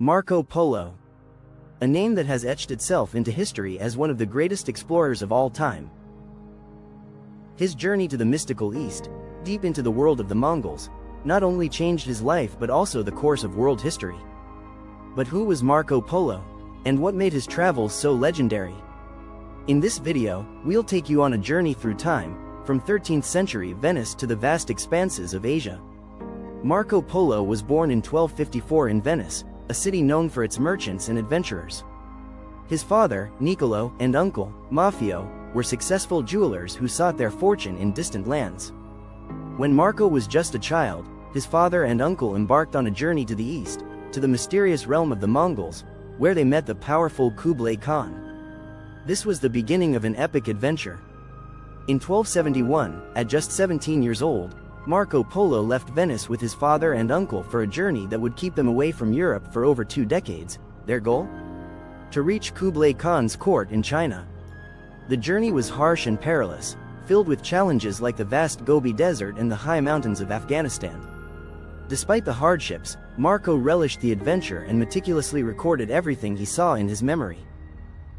Marco Polo. A name that has etched itself into history as one of the greatest explorers of all time. His journey to the mystical East, deep into the world of the Mongols, not only changed his life but also the course of world history. But who was Marco Polo, and what made his travels so legendary? In this video, we'll take you on a journey through time, from 13th century Venice to the vast expanses of Asia. Marco Polo was born in 1254 in Venice, a city known for its merchants and adventurers. His father, Niccolo, and uncle, Maffeo, were successful jewelers who sought their fortune in distant lands. When Marco was just a child, his father and uncle embarked on a journey to the east, to the mysterious realm of the Mongols, where they met the powerful Kublai Khan. This was the beginning of an epic adventure. In 1271, at just 17 years old, Marco Polo left Venice with his father and uncle for a journey that would keep them away from Europe for over 2 decades. Their goal? To reach Kublai Khan's court in China. The journey was harsh and perilous, filled with challenges like the vast Gobi Desert and the high mountains of Afghanistan. Despite the hardships, Marco relished the adventure and meticulously recorded everything he saw in his memory.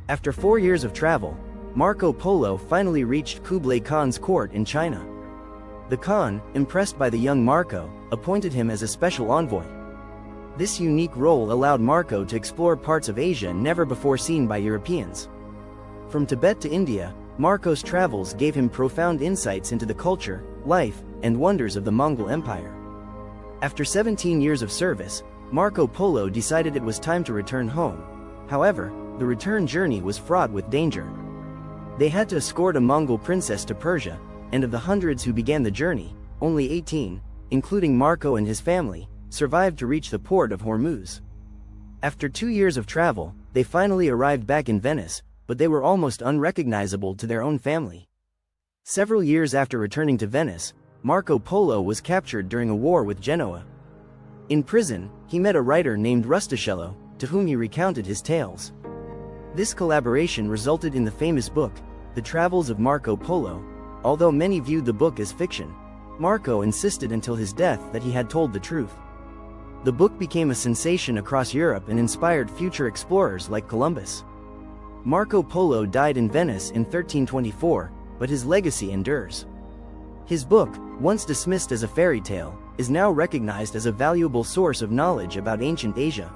After 4 years of travel, Marco Polo finally reached Kublai Khan's court in China. The Khan, impressed by the young Marco, appointed him as a special envoy. This unique role allowed Marco to explore parts of Asia never before seen by Europeans. From Tibet to India, Marco's travels gave him profound insights into the culture, life, and wonders of the Mongol Empire. After 17 years of service, Marco Polo decided it was time to return home. However, the return journey was fraught with danger. They had to escort a Mongol princess to Persia, and of the hundreds who began the journey, only 18, including Marco and his family, survived to reach the port of Hormuz. After 2 years of travel, they finally arrived back in Venice, but they were almost unrecognizable to their own family. Several years after returning to Venice, Marco Polo was captured during a war with Genoa. In prison, he met a writer named Rustichello, to whom he recounted his tales. This collaboration resulted in the famous book, The Travels of Marco Polo. Although many viewed the book as fiction, Marco insisted until his death that he had told the truth. The book became a sensation across Europe and inspired future explorers like Columbus. Marco Polo died in Venice in 1324, but his legacy endures. His book, once dismissed as a fairy tale, is now recognized as a valuable source of knowledge about ancient Asia.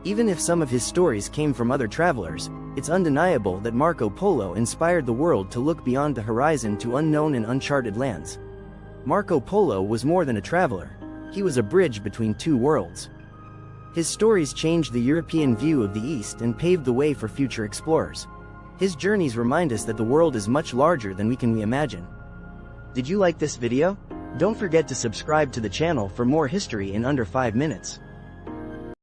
Even if some of his stories came from other travelers, it's undeniable that Marco Polo inspired the world to look beyond the horizon to unknown and uncharted lands. Marco Polo was more than a traveler. He was a bridge between two worlds. His stories changed the European view of the East and paved the way for future explorers. His journeys remind us that the world is much larger than we can imagine. Did you like this video? Don't forget to subscribe to the channel for more history in under 5 minutes.